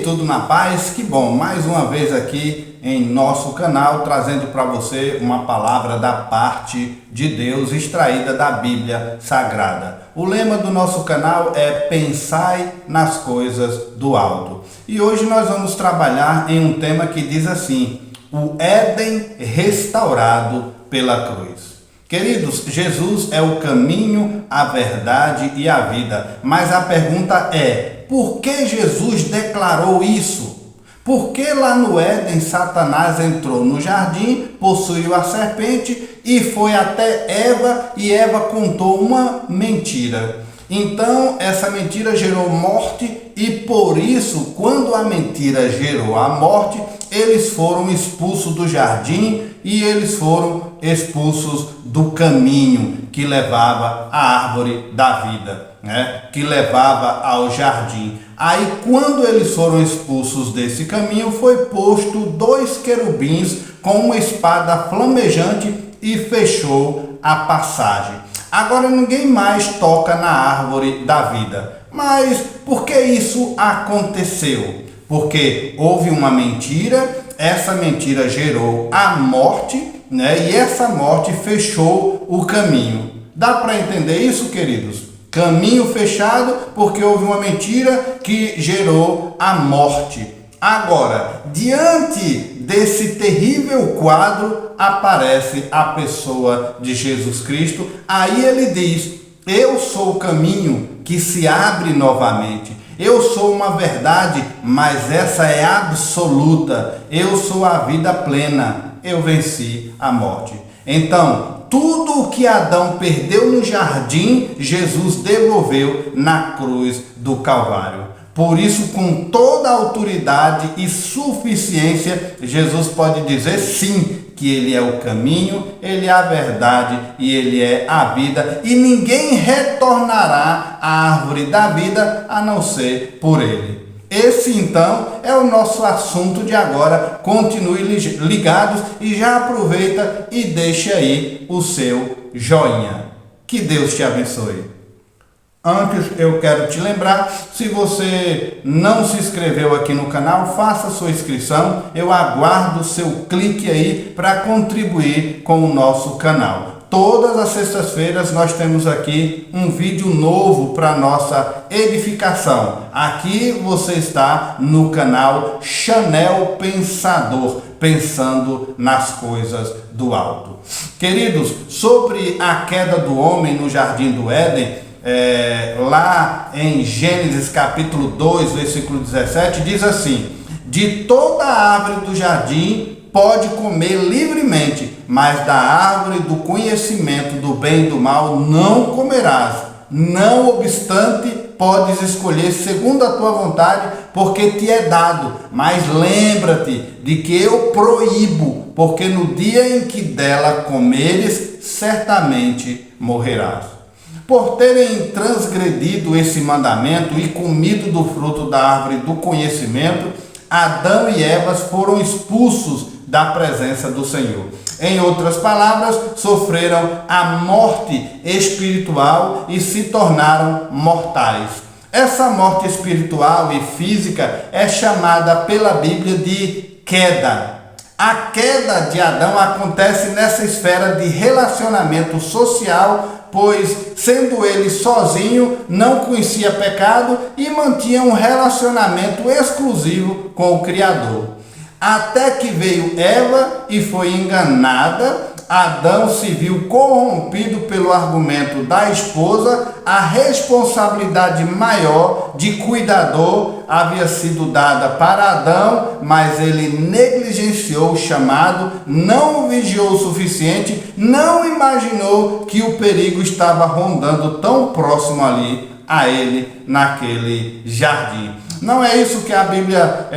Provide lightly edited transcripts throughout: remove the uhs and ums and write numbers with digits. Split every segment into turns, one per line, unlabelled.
tudo na paz? Que bom, mais uma vez aqui em nosso canal, trazendo para você uma palavra da parte de Deus, extraída da Bíblia Sagrada. O lema do nosso canal é Pensai nas coisas do alto. E hoje nós vamos trabalhar em um tema que diz assim: o Éden restaurado pela cruz. Queridos, Jesus é o caminho, a verdade e a vida. Mas a pergunta é: por que Jesus declarou isso? Por que lá no Éden Satanás entrou no jardim, possuiu a serpente e foi até Eva e Eva contou uma mentira? Então essa mentira gerou morte e por isso, quando a mentira gerou a morte, eles foram expulsos do jardim e eles foram expulsos do caminho que levava à árvore da vida, que levava ao jardim. Aí quando eles foram expulsos desse caminho, foi posto 2 querubins com uma espada flamejante e fechou a passagem. Agora ninguém mais toca na árvore da vida. Mas por que isso aconteceu? Porque houve uma mentira, essa mentira gerou a morte, e essa morte fechou o caminho. Dá para entender isso, queridos? Caminho fechado porque houve uma mentira que gerou a morte. Agora, diante desse terrível quadro, aparece a pessoa de Jesus Cristo. Aí ele diz: eu sou o caminho que se abre novamente. Eu sou uma verdade, mas essa é absoluta. Eu sou a vida plena. Eu venci a morte. Então, tudo o que Adão perdeu no jardim, Jesus devolveu na cruz do Calvário. Por isso, com toda a autoridade e suficiência, Jesus pode dizer sim, que Ele é o caminho, Ele é a verdade e Ele é a vida. E ninguém retornará à árvore da vida a não ser por Ele. Esse então é o nosso assunto de agora. Continue ligados e já aproveita e deixe aí o seu joinha. Que Deus te abençoe. Antes eu quero te lembrar, se você não se inscreveu aqui no canal, faça sua inscrição. Eu aguardo o seu clique aí para contribuir com o nosso canal. Todas as sextas-feiras nós temos aqui um vídeo novo para nossa edificação. Aqui você está no canal Chanel Pensador, pensando nas coisas do alto. Queridos, sobre a queda do homem no jardim do Éden, lá em Gênesis capítulo 2, versículo 17, diz assim: de toda a árvore do jardim pode comer livremente, mas da árvore do conhecimento do bem e do mal não comerás. Não obstante, podes escolher segundo a tua vontade, porque te é dado. Mas lembra-te de que eu proíbo, porque no dia em que dela comeres, certamente morrerás. Por terem transgredido esse mandamento e comido do fruto da árvore do conhecimento, Adão e Eva foram expulsos da presença do Senhor. Em outras palavras, sofreram a morte espiritual e se tornaram mortais. Essa morte espiritual e física é chamada pela Bíblia de queda. A queda de Adão acontece nessa esfera de relacionamento social, pois, sendo ele sozinho, não conhecia pecado e mantinha um relacionamento exclusivo com o Criador. Até que veio Eva e foi enganada, Adão se viu corrompido pelo argumento da esposa. A responsabilidade maior de cuidador havia sido dada para Adão, mas ele negligenciou o chamado, não o vigiou o suficiente, não imaginou que o perigo estava rondando tão próximo ali a ele naquele jardim. Não é isso que a Bíblia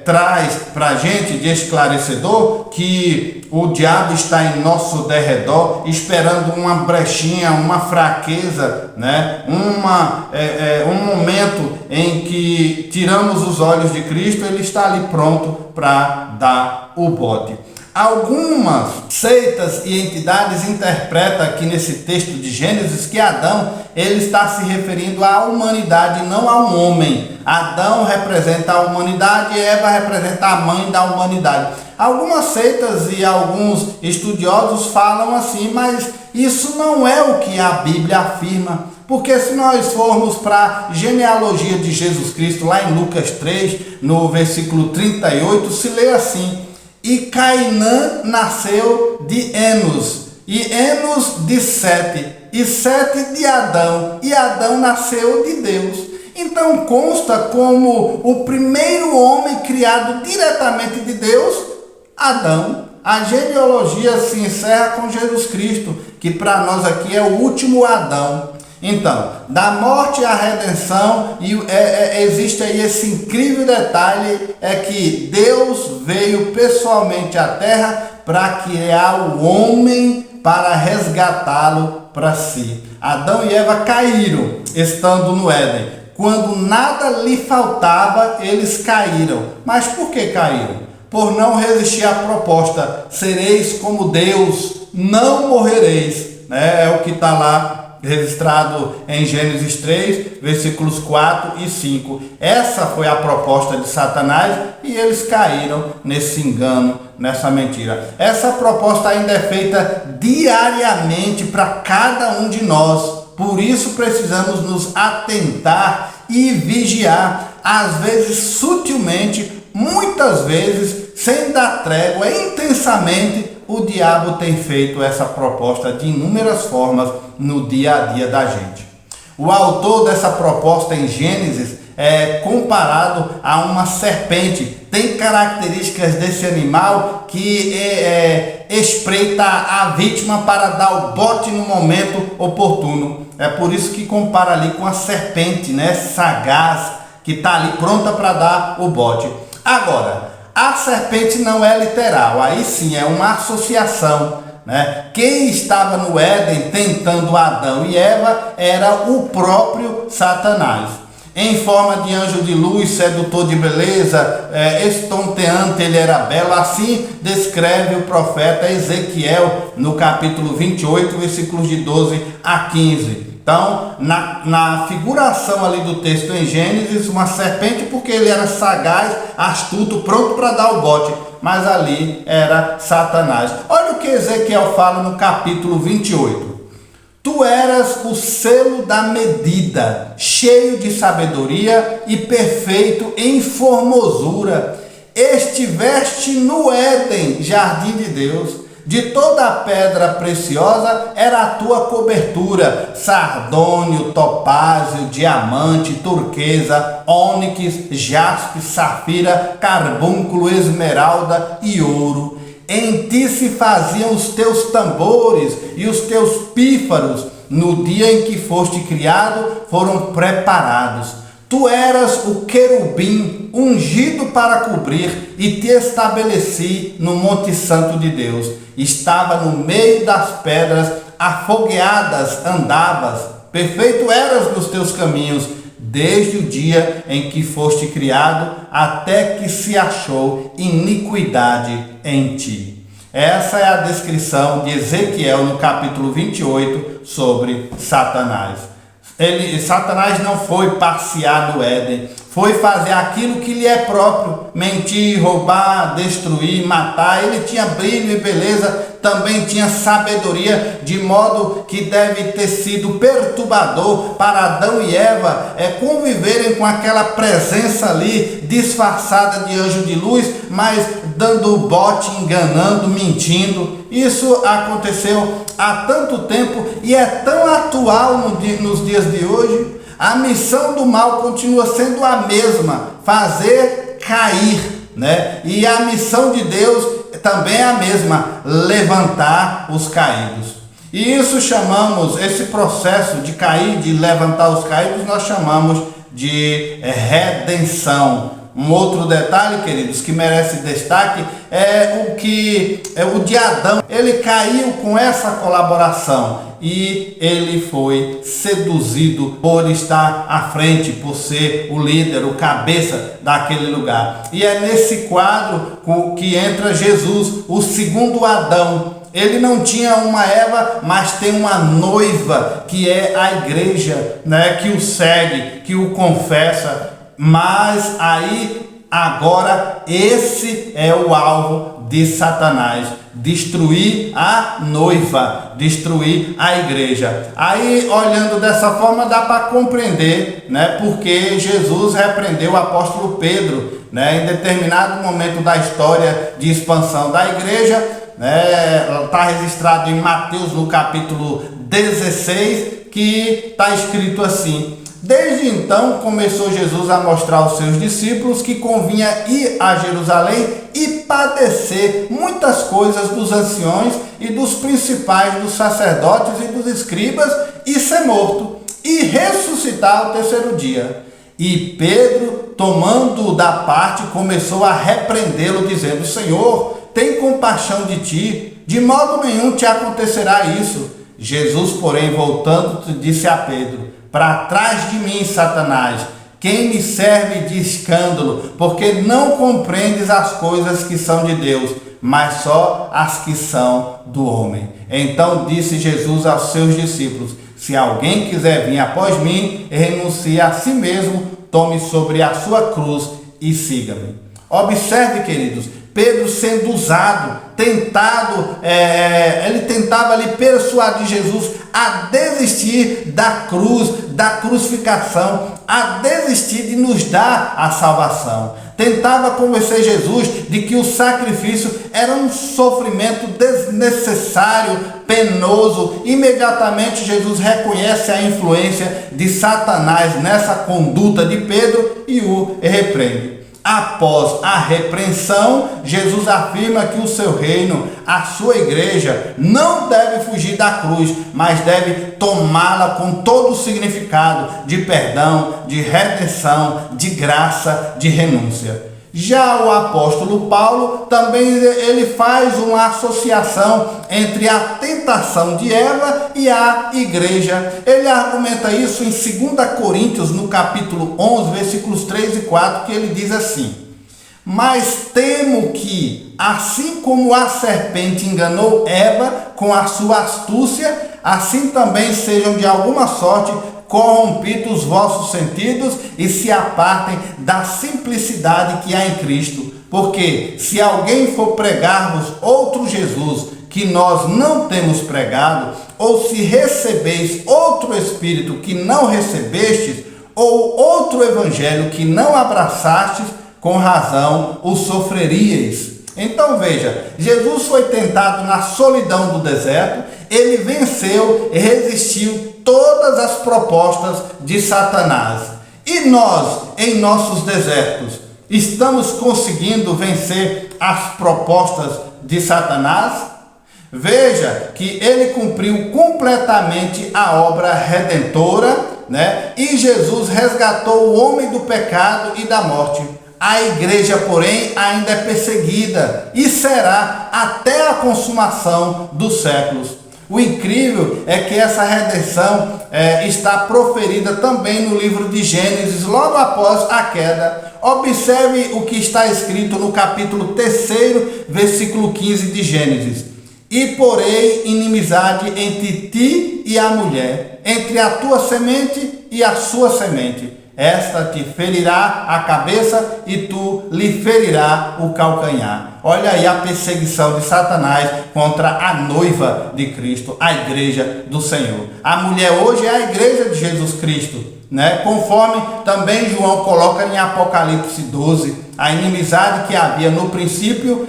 traz para a gente de esclarecedor? Que o diabo está em nosso derredor, esperando uma brechinha, uma fraqueza, um momento em que tiramos os olhos de Cristo, ele está ali pronto para dar o bote. Algumas seitas e entidades interpretam aqui nesse texto de Gênesis que Adão, ele está se referindo à humanidade, não ao homem. Adão representa a humanidade e Eva representa a mãe da humanidade. Algumas seitas e alguns estudiosos falam assim, mas isso não é o que a Bíblia afirma. Porque se nós formos para a genealogia de Jesus Cristo, lá em Lucas 3, no versículo 38, se lê assim: e Cainã nasceu de Enos, e Enos de Sete, e Sete de Adão, e Adão nasceu de Deus. Então consta como o primeiro homem criado diretamente de Deus, Adão. A genealogia se encerra com Jesus Cristo, que para nós aqui é o último Adão. Então, da morte à redenção, existe aí esse incrível detalhe, é que Deus veio pessoalmente à terra para criar o homem, para resgatá-lo para si. Adão e Eva caíram estando no Éden. Quando nada lhe faltava, eles caíram. Mas por que caíram? Por não resistir à proposta: sereis como Deus, não morrereis. É o que está lá registrado em Gênesis 3, versículos 4 e 5. Essa foi a proposta de Satanás e eles caíram nesse engano, nessa mentira. Essa proposta ainda é feita diariamente para cada um de nós. Por isso precisamos nos atentar e vigiar, às vezes sutilmente, muitas vezes sem dar trégua, intensamente. O diabo tem feito essa proposta de inúmeras formas no dia a dia da gente. O autor dessa proposta em Gênesis é comparado a uma serpente. Tem características desse animal que espreita a vítima para dar o bote no momento oportuno. É por isso que compara ali com a serpente, né, sagaz, que está ali pronta para dar o bote. Agora, a serpente não é literal, aí sim é uma associação, né? Quem estava no Éden tentando Adão e Eva era o próprio Satanás. Em forma de anjo de luz, sedutor de beleza, estonteante, ele era belo. Assim descreve o profeta Ezequiel no capítulo 28, versículos de 12 a 15. Então, na figuração ali do texto em Gênesis, uma serpente, porque ele era sagaz, astuto, pronto para dar o bote, mas ali era Satanás. Olha o que Ezequiel fala no capítulo 28. Tu eras o selo da medida, cheio de sabedoria e perfeito em formosura. Estiveste no Éden, jardim de Deus. De toda a pedra preciosa era a tua cobertura: sardônio, topázio, diamante, turquesa, ônix, jaspe, safira, carbúnculo, esmeralda e ouro. Em ti se faziam os teus tambores e os teus pífaros. No dia em que foste criado, foram preparados. Tu eras o querubim ungido para cobrir, e te estabeleci no Monte Santo de Deus. Estava no meio das pedras, afogueadas andavas, perfeito eras nos teus caminhos, desde o dia em que foste criado, até que se achou iniquidade em ti. Essa é a descrição de Ezequiel no capítulo 28 sobre Satanás. Satanás não foi passear no Éden, foi fazer aquilo que lhe é próprio: mentir, roubar, destruir, matar. Ele tinha brilho e beleza, também tinha sabedoria, de modo que deve ter sido perturbador para Adão e Eva conviverem com aquela presença ali, disfarçada de anjo de luz, mas dando o bote, enganando, mentindo. Isso aconteceu há tanto tempo e é tão atual nos dias de hoje. A missão do mal continua sendo a mesma: fazer cair, né? E a missão de Deus também é a mesma: levantar os caídos. E isso chamamos, esse processo de cair, de levantar os caídos, nós chamamos de redenção. Um outro detalhe, queridos, que merece destaque é o de Adão. Ele caiu com essa colaboração e ele foi seduzido por estar à frente, por ser o líder, o cabeça daquele lugar. E é nesse quadro que entra Jesus, o segundo Adão. Ele não tinha uma Eva, mas tem uma noiva, que é a igreja, né, que o segue, que o confessa. Mas aí, agora, esse é o alvo de Satanás: destruir a noiva, destruir a igreja. Aí, olhando dessa forma, dá para compreender, né, porque Jesus repreendeu o apóstolo Pedro, né, em determinado momento da história de expansão da igreja. Está registrado em Mateus no capítulo 16, que está escrito assim: desde então começou Jesus a mostrar aos seus discípulos que convinha ir a Jerusalém e padecer muitas coisas dos anciões e dos principais, dos sacerdotes e dos escribas, e ser morto e ressuscitar ao terceiro dia. E Pedro, tomando-o da parte, começou a repreendê-lo, dizendo: Senhor, tem compaixão de ti, de modo nenhum te acontecerá isso. Jesus, porém, voltando, disse a Pedro: para trás de mim, Satanás, quem me serve de escândalo, porque não compreendes as coisas que são de Deus, mas só as que são do homem. Então disse Jesus aos seus discípulos: se alguém quiser vir após mim, renuncie a si mesmo, tome sobre a sua cruz e siga-me. Observe, queridos, Pedro sendo usado, tentado, ele tentava ali persuadir Jesus a desistir da cruz, da crucificação, a desistir de nos dar a salvação. Tentava convencer Jesus de que o sacrifício era um sofrimento desnecessário, penoso. Imediatamente Jesus reconhece a influência de Satanás nessa conduta de Pedro e o repreende. Após a repreensão, Jesus afirma que o seu reino, a sua igreja, não deve fugir da cruz, mas deve tomá-la com todo o significado de perdão, de redenção, de graça, de renúncia. Já o apóstolo Paulo também ele faz uma associação entre a tentação de Eva e a igreja. Ele argumenta isso em 2 Coríntios, no capítulo 11, versículos 3 e 4, que ele diz assim: mas temo que, assim como a serpente enganou Eva com a sua astúcia, assim também sejam de alguma sorte corrompidos os vossos sentidos e se apartem da simplicidade que há em Cristo. Porque se alguém for pregar-vos outro Jesus que nós não temos pregado, ou se recebeis outro Espírito que não recebestes, ou outro Evangelho que não abraçastes, com razão o sofreríeis. Então veja, Jesus foi tentado na solidão do deserto, ele venceu e resistiu todas as propostas de Satanás. E nós, em nossos desertos, estamos conseguindo vencer as propostas de Satanás? Veja que ele cumpriu completamente a obra redentora, né? E Jesus resgatou o homem do pecado e da morte. A igreja, porém, ainda é perseguida e será até a consumação dos séculos. O incrível é que essa redenção está proferida também no livro de Gênesis, logo após a queda. Observe o que está escrito no capítulo 3, versículo 15 de Gênesis: e porei inimizade entre ti e a mulher, entre a tua semente e a sua semente. Esta te ferirá a cabeça e tu lhe ferirá o calcanhar. Olha aí a perseguição de Satanás contra a noiva de Cristo, a igreja do Senhor. A mulher hoje é a igreja de Jesus Cristo, né? Conforme também João coloca em Apocalipse 12, a inimizade que havia no princípio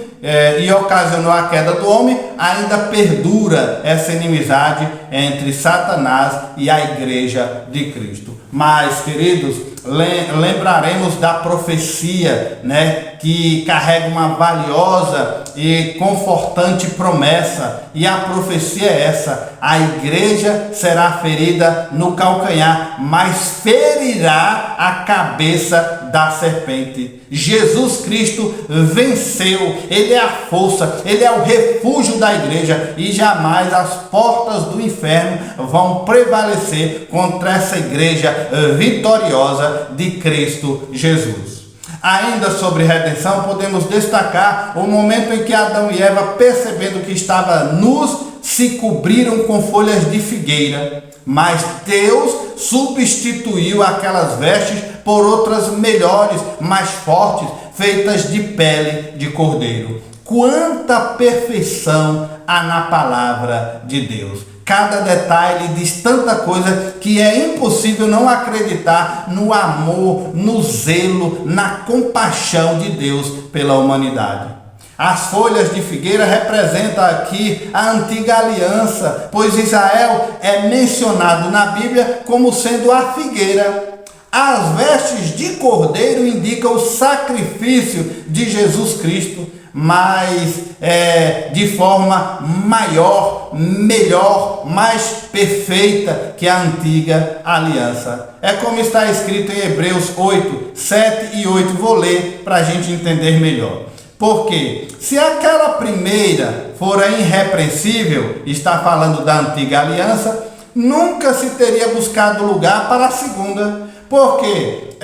e ocasionou a queda do homem, ainda perdura essa inimizade entre Satanás e a igreja de Cristo. Mas, queridos, lembraremos da profecia, né, que carrega uma valiosa e confortante promessa, e a profecia é essa: a igreja será ferida no calcanhar, mas ferirá a cabeça da serpente. Jesus Cristo venceu, Ele é a força, Ele é o refúgio da igreja, e jamais as portas do inferno vão prevalecer contra essa igreja vitoriosa de Cristo Jesus. Ainda sobre redenção, podemos destacar o momento em que Adão e Eva, percebendo que estava nus, se cobriram com folhas de figueira, mas Deus substituiu aquelas vestes por outras melhores, mais fortes, feitas de pele de cordeiro. Quanta perfeição há na palavra de Deus! Cada detalhe diz tanta coisa que é impossível não acreditar no amor, no zelo, na compaixão de Deus pela humanidade. As folhas de figueira representam aqui a antiga aliança, pois Israel é mencionado na Bíblia como sendo a figueira. As vestes de cordeiro indicam o sacrifício de Jesus Cristo, mas de forma maior, melhor, mais perfeita que a antiga aliança. É como está escrito em Hebreus 8, 7 e 8. Vou ler para a gente entender melhor. Porque se aquela primeira fora irrepreensível, está falando da antiga aliança, nunca se teria buscado lugar para a segunda. Porque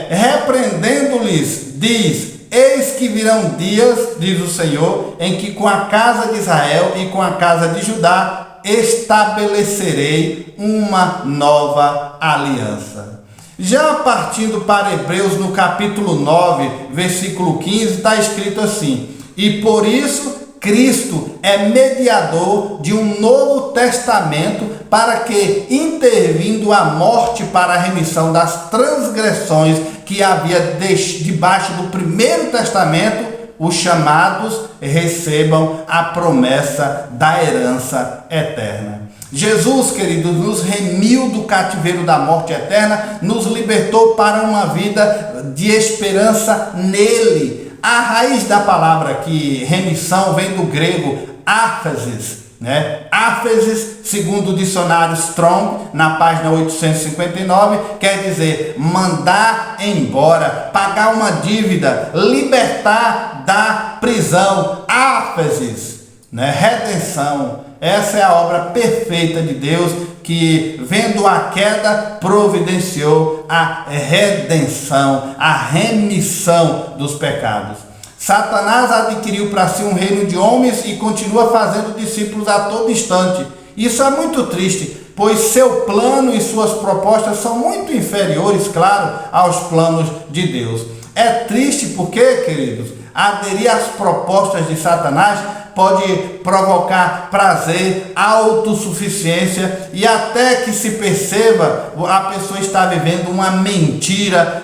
repreendendo-lhes, diz: eis que virão dias, diz o Senhor, em que com a casa de Israel e com a casa de Judá estabelecerei uma nova aliança. Já partindo para Hebreus, no capítulo 9, versículo 15, está escrito assim: e por isso Cristo é mediador de um novo testamento, para que, intervindo a morte para a remissão das transgressões que havia debaixo do primeiro testamento, os chamados recebam a promessa da herança eterna. Jesus, queridos, nos remiu do cativeiro da morte eterna, nos libertou para uma vida de esperança nele. A raiz da palavra aqui, remissão, vem do grego áfasis, né? Áfasis, segundo o dicionário Strong, na página 859, quer dizer mandar embora, pagar uma dívida, libertar da prisão. Áfasis, né? Redenção. Essa é a obra perfeita de Deus, que, vendo a queda, providenciou a redenção, a remissão dos pecados. Satanás adquiriu para si um reino de homens e continua fazendo discípulos a todo instante. Isso é muito triste, pois seu plano e suas propostas são muito inferiores, claro, aos planos de Deus. É triste porque, queridos, aderir às propostas de Satanás pode provocar prazer, autossuficiência, e até que se perceba, a pessoa está vivendo uma mentira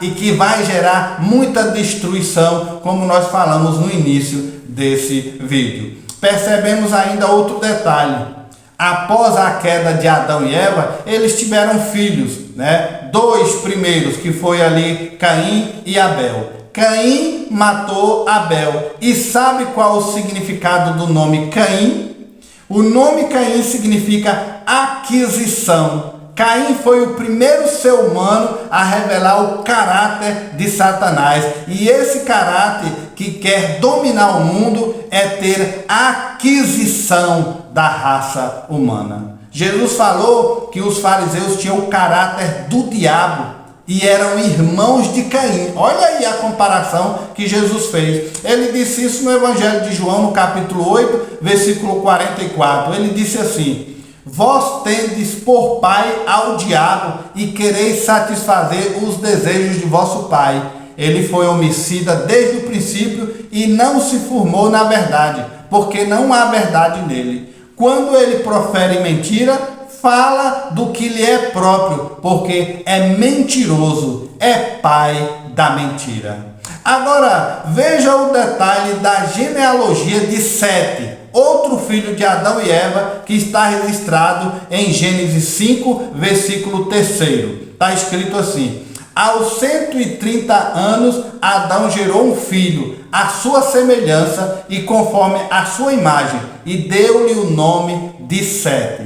e que vai gerar muita destruição, como nós falamos no início desse vídeo. Percebemos ainda outro detalhe: após a queda de Adão e Eva, eles tiveram filhos, né? Dois primeiros, que foi ali Caim e Abel. Caim matou Abel. E sabe qual o significado do nome Caim? O nome Caim significa aquisição. Caim foi o primeiro ser humano a revelar o caráter de Satanás. E esse caráter que quer dominar o mundo é ter aquisição da raça humana. Jesus falou que os fariseus tinham o caráter do diabo e eram irmãos de Caim. Olha aí a comparação que Jesus fez. Ele disse isso no Evangelho de João, no capítulo 8, versículo 44. Ele disse assim: vós tendes por pai ao diabo e quereis satisfazer os desejos de vosso pai. Ele foi homicida desde o princípio e não se firmou na verdade, porque não há verdade nele. Quando ele profere mentira, fala do que lhe é próprio, porque é mentiroso, é pai da mentira. Agora, veja o detalhe da genealogia de Sete, outro filho de Adão e Eva, que está registrado em Gênesis 5, versículo 3. Está escrito assim: aos 130 anos, Adão gerou um filho, à sua semelhança e conforme a sua imagem, e deu-lhe o nome de Sete.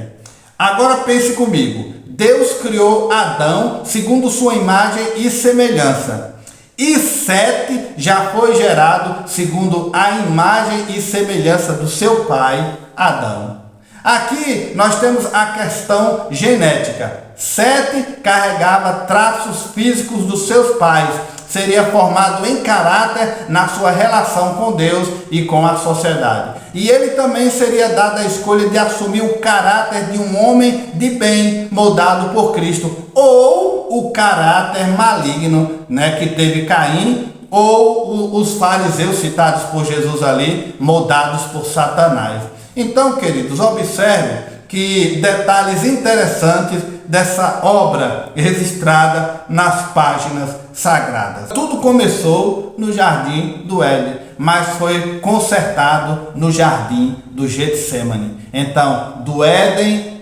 Agora pense comigo. Deus criou Adão segundo sua imagem e semelhança. E Sete já foi gerado segundo a imagem e semelhança do seu pai, Adão. Aqui nós temos a questão genética. Sete carregava traços físicos dos seus pais. Seria formado em caráter na sua relação com Deus e com a sociedade. E ele também seria dado a escolha de assumir o caráter de um homem de bem, moldado por Cristo, ou o caráter maligno, que teve Caim, ou os fariseus citados por Jesus ali, moldados por Satanás. Então, queridos, observe que detalhes interessantes dessa obra registrada nas páginas sagradas. Tudo começou no jardim do Éden, mas foi consertado no jardim do Getsemane. Então, do Éden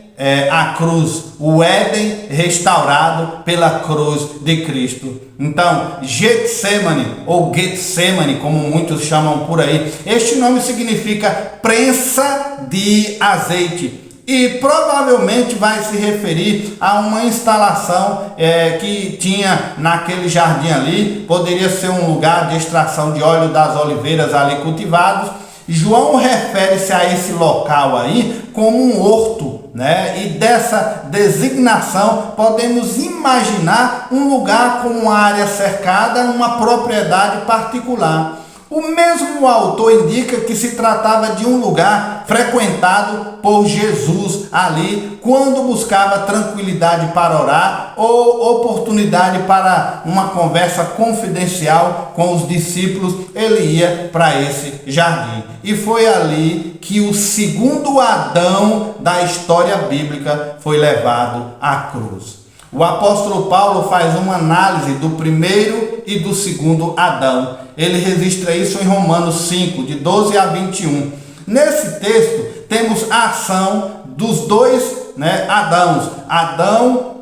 a cruz, o Éden restaurado pela cruz de Cristo. Então, Getsemane ou Getsemane, como muitos chamam por aí, este nome significa prensa de azeite. E provavelmente vai se referir a uma instalação que tinha naquele jardim ali. Poderia ser um lugar de extração de óleo das oliveiras ali cultivados. João refere-se a esse local aí como um horto, E dessa designação podemos imaginar um lugar com uma área cercada, uma propriedade particular. O mesmo autor indica que se tratava de um lugar frequentado por Jesus ali, quando buscava tranquilidade para orar ou oportunidade para uma conversa confidencial com os discípulos, ele ia para esse jardim. E foi ali que o segundo Adão da história bíblica foi levado à cruz. O apóstolo Paulo faz uma análise do primeiro e do segundo Adão. Ele registra isso em Romanos 5, de 12 a 21. Nesse texto, temos a ação dos dois Adãos. Adão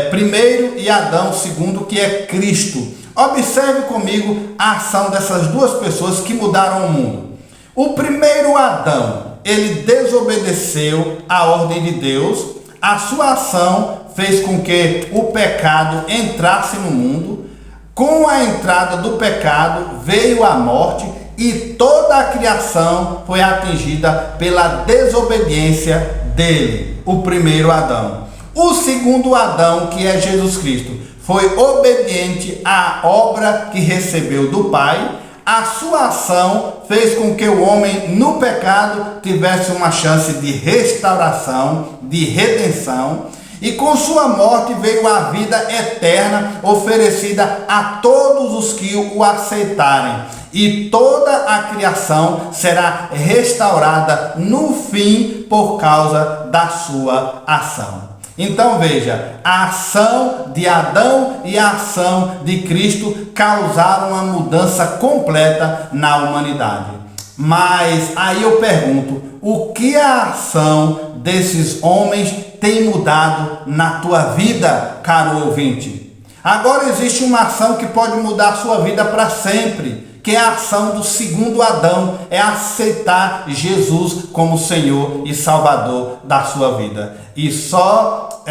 primeiro e Adão segundo, que é Cristo. Observe comigo a ação dessas duas pessoas que mudaram o mundo. O primeiro Adão, ele desobedeceu a ordem de Deus. A sua ação fez com que o pecado entrasse no mundo. Com a entrada do pecado veio a morte e toda a criação foi atingida pela desobediência dele, o primeiro Adão. O segundo Adão, que é Jesus Cristo, foi obediente à obra que recebeu do Pai. A sua ação fez com que o homem no pecado tivesse uma chance de restauração, de redenção. E com sua morte veio a vida eterna oferecida a todos os que o aceitarem. E toda a criação será restaurada no fim por causa da sua ação. Então veja, a ação de Adão e a ação de Cristo causaram uma mudança completa na humanidade. Mas aí eu pergunto, o que a ação desses homens tem mudado na tua vida, caro ouvinte? Agora existe uma ação que pode mudar a sua vida para sempre, que é a ação do segundo Adão, é aceitar Jesus como Senhor e Salvador da sua vida. E só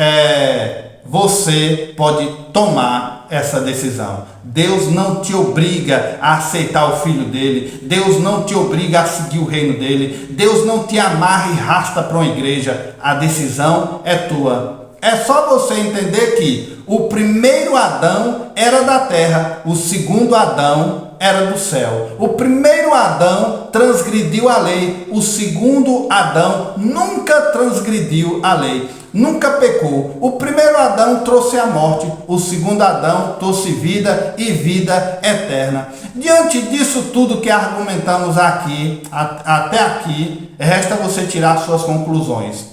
você pode tomar essa decisão. Deus não te obriga a aceitar o Filho dele. Deus não te obriga a seguir o reino dele. Deus não te amarra e arrasta para uma igreja. A decisão é tua. É só você entender que o primeiro Adão era da terra, o segundo Adão era do céu. O primeiro Adão transgrediu a lei, o segundo Adão nunca transgrediu a lei, nunca pecou. O primeiro Adão trouxe a morte, o segundo Adão trouxe vida e vida eterna. Diante disso tudo que argumentamos aqui, até aqui, resta você tirar suas conclusões,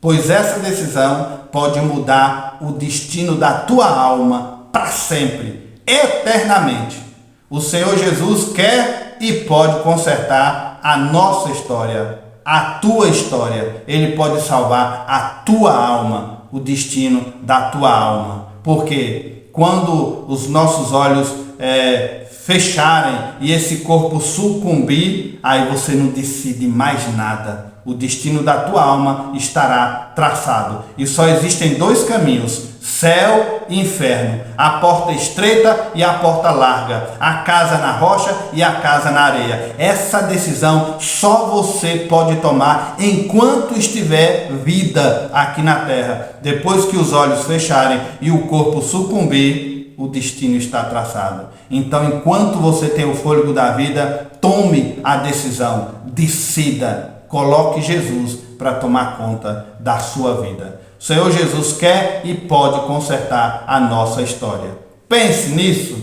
pois essa decisão pode mudar o destino da tua alma para sempre, eternamente. O Senhor Jesus quer e pode consertar a nossa história, a tua história. Ele pode salvar a tua alma, o destino da tua alma. porque quando os nossos olhos fecharem e esse corpo sucumbir, aí você não decide mais nada. O destino da tua alma estará traçado. E só existem dois caminhos: céu e inferno. A porta estreita e a porta larga. A casa na rocha e a casa na areia. Essa decisão só você pode tomar enquanto estiver vida aqui na terra. Depois que os olhos fecharem e o corpo sucumbir, o destino está traçado. Então, enquanto você tem o fôlego da vida, tome a decisão, decida. Coloque Jesus para tomar conta da sua vida. O Senhor Jesus quer e pode consertar a nossa história. Pense nisso,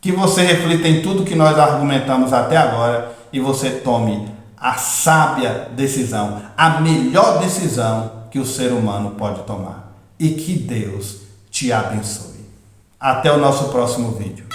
que você reflita em tudo que nós argumentamos até agora e você tome a sábia decisão, a melhor decisão que o ser humano pode tomar. E que Deus te abençoe. Até o nosso próximo vídeo.